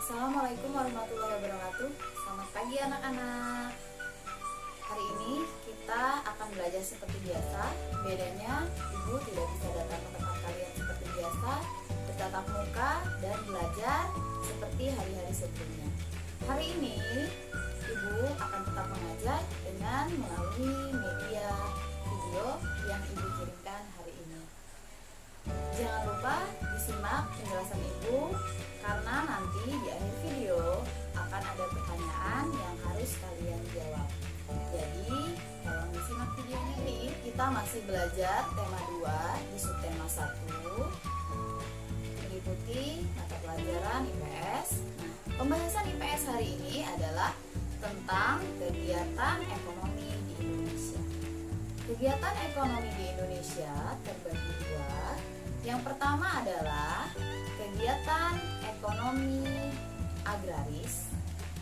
Assalamualaikum warahmatullahi wabarakatuh. Selamat pagi anak-anak. Hari ini kita akan belajar seperti biasa. Bedanya Ibu tidak bisa datang ke tempat kalian seperti biasa, bertatap muka dan belajar seperti hari-hari sebelumnya. Hari ini Ibu akan tetap mengajar dengan melalui media video yang Ibu kirimkan hari ini. Jangan lupa disimak penjelasan Ibu, karena nanti di akhir video akan ada pertanyaan yang harus kalian jawab. Jadi, tolong disimak videonya ini. Kita masih belajar tema 2 di subtema 1, meliputi mata pelajaran IPS. Nah, pembahasan IPS hari ini adalah tentang kegiatan ekonomi di Indonesia. Kegiatan ekonomi di Indonesia terbagi dua. Yang pertama adalah kegiatan ekonomi agraris,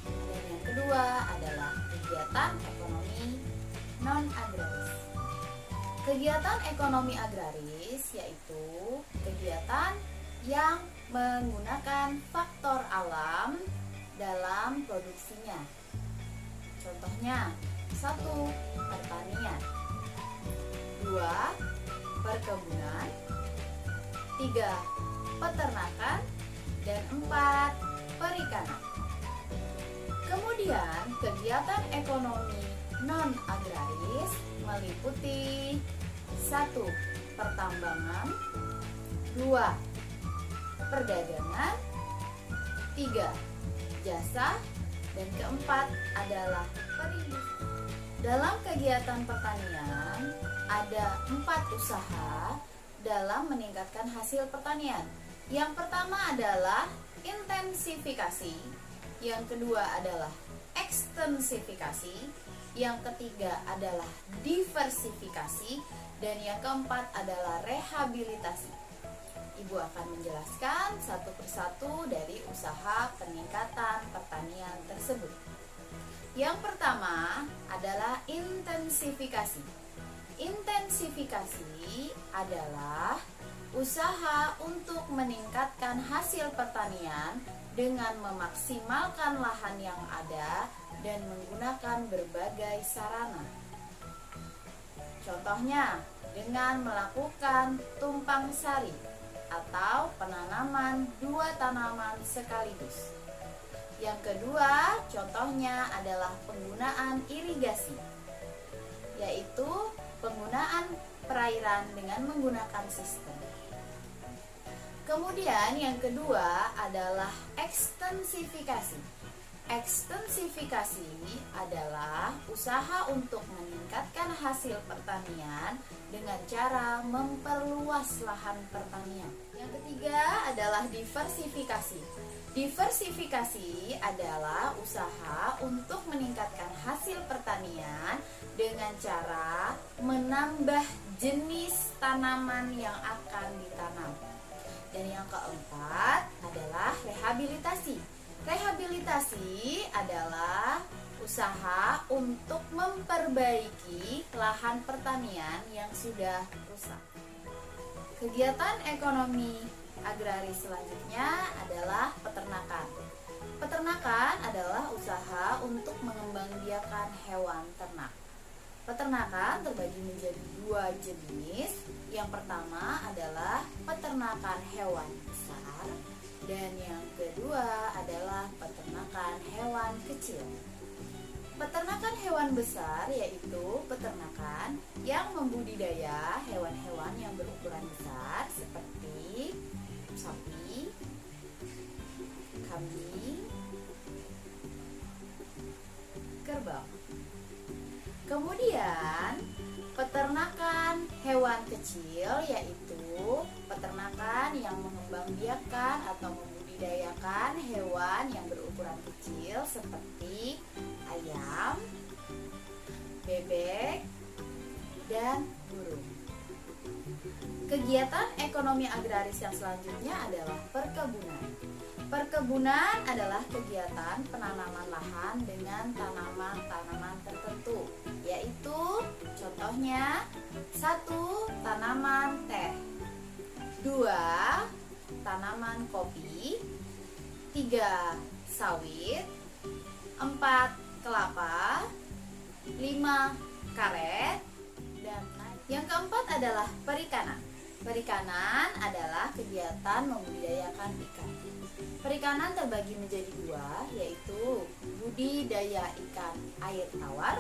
dan yang kedua adalah kegiatan ekonomi non-agraris. Kegiatan ekonomi agraris yaitu kegiatan yang menggunakan faktor alam dalam produksinya. Contohnya, 1. Pertanian, 2. Perkebunan, 3. Peternakan, dan 4. Perikanan. Kemudian kegiatan ekonomi non-agraris meliputi 1. Pertambangan, 2. Perdagangan, 3. Jasa, dan keempat adalah perindustrian. Dalam kegiatan pertanian ada 4 usaha dalam meningkatkan hasil pertanian. Yang pertama adalah intensifikasi, yang kedua adalah ekstensifikasi, yang ketiga adalah diversifikasi, dan yang keempat adalah rehabilitasi. Ibu akan menjelaskan satu persatu dari usaha peningkatan pertanian tersebut. Yang pertama adalah intensifikasi. Intensifikasi adalah usaha untuk meningkatkan hasil pertanian dengan memaksimalkan lahan yang ada dan menggunakan berbagai sarana. Contohnya, dengan melakukan tumpang sari atau penanaman 2 tanaman sekaligus. Yang kedua, contohnya adalah penggunaan irigasi, yaitu penggunaan perairan dengan menggunakan sistem. Kemudian yang kedua adalah ekstensifikasi. Ekstensifikasi adalah usaha untuk meningkatkan hasil pertanian dengan cara memperluas lahan pertanian. Yang ketiga adalah diversifikasi. Diversifikasi adalah usaha untuk meningkatkan hasil pertanian dengan cara menambah jenis tanaman yang akan ditanam. Dan yang keempat adalah rehabilitasi. Rehabilitasi adalah usaha untuk memperbaiki lahan pertanian yang sudah rusak. Kegiatan ekonomi agraris selanjutnya adalah peternakan. Peternakan adalah usaha untuk mengembangbiakan hewan ternak. Peternakan terbagi menjadi 2 jenis. Yang pertama adalah peternakan hewan besar, dan yang kedua adalah peternakan hewan kecil. Peternakan hewan besar yaitu peternakan yang membudidaya hewan-hewan yang berukuran besar seperti sapi, kambing, kerbau. Kemudian peternakan hewan kecil yaitu peternakan yang mengembangbiakan atau membudidayakan hewan yang berukuran kecil seperti ayam, bebek, dan burung. Kegiatan ekonomi agraris yang selanjutnya adalah perkebunan. Perkebunan adalah kegiatan penanaman lahan dengan tanaman-tanaman tertentu, yaitu contohnya 1. Tanaman teh, 2. Tanaman kopi, 3. sawit, 4 kelapa, 5 karet, dan yang keempat adalah perikanan. Perikanan adalah kegiatan membudidayakan ikan. Perikanan terbagi menjadi dua, yaitu budidaya ikan air tawar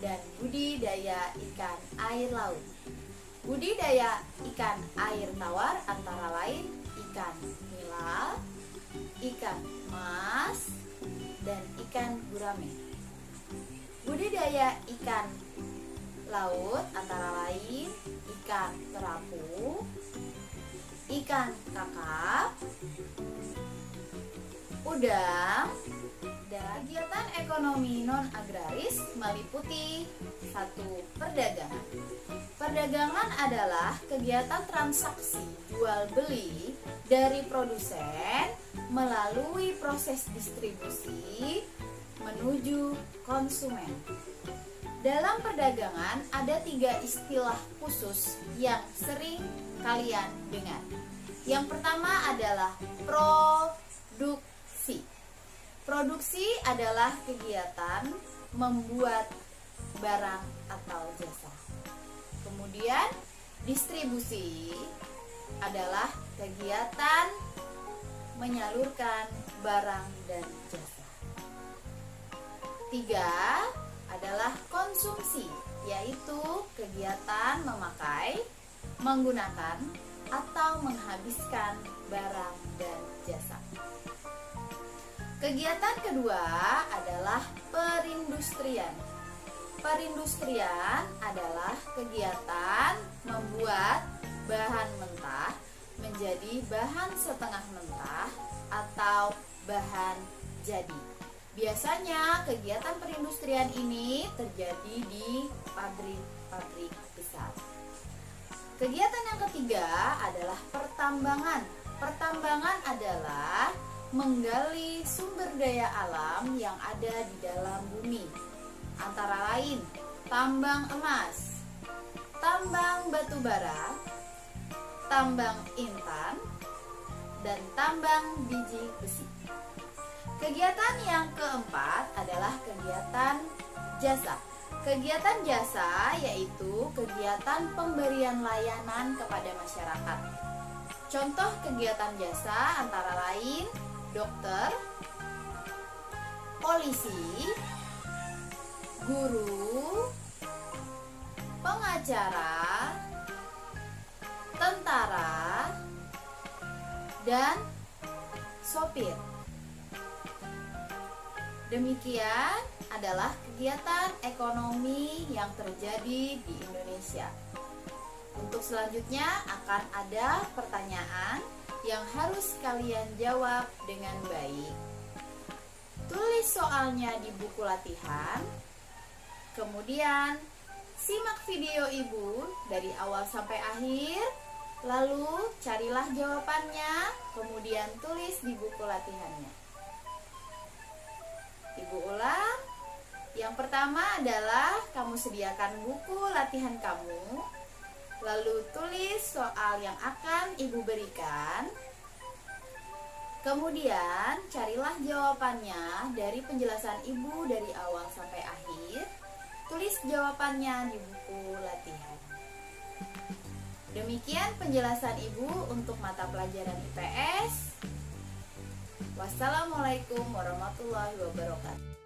dan budidaya ikan air laut. Budidaya ikan air tawar antara lain ikan nila, ikan mas, dan ikan gurame. Budidaya ikan laut antara lain ikan kerapu, ikan kakap, udang, dan kegiatan ekonomi non-agraris meliputi 1. Perdagangan. Perdagangan adalah kegiatan transaksi jual beli dari produsen melalui proses distribusi menuju konsumen. Dalam perdagangan ada 3 istilah khusus yang sering kalian dengar. Yang pertama adalah produksi. Produksi adalah kegiatan membuat barang atau jasa. Kemudian distribusi adalah kegiatan menyalurkan barang dan jasa. 3 adalah konsumsi, yaitu kegiatan memakai, menggunakan, atau menghabiskan barang dan jasa. Kegiatan kedua adalah perindustrian. Perindustrian adalah kegiatan membuat bahan mentah menjadi bahan setengah mentah atau bahan jadi. Biasanya kegiatan perindustrian ini terjadi di pabrik-pabrik besar. Kegiatan yang ketiga adalah pertambangan. Pertambangan adalah menggali sumber daya alam yang ada di dalam bumi. Antara lain tambang emas, tambang batu bara, tambang intan, dan tambang biji besi. Kegiatan yang keempat adalah kegiatan jasa. Kegiatan jasa yaitu kegiatan pemberian layanan kepada masyarakat. Contoh kegiatan jasa antara lain dokter, polisi, guru, pengacara, tentara, dan sopir. Demikian adalah kegiatan ekonomi yang terjadi di Indonesia. Untuk selanjutnya akan ada pertanyaan yang harus kalian jawab dengan baik. Tulis soalnya di buku latihan. Kemudian simak video ibu dari awal sampai akhir. Lalu carilah jawabannya, kemudian tulis di buku latihannya. Ibu ulang. Yang pertama adalah kamu sediakan buku latihan kamu, lalu tulis soal yang akan ibu berikan. Kemudian carilah jawabannya dari penjelasan ibu dari awal sampai akhir. Tulis jawabannya di buku latihan. Demikian penjelasan ibu untuk mata pelajaran IPS. Wassalamualaikum warahmatullahi wabarakatuh.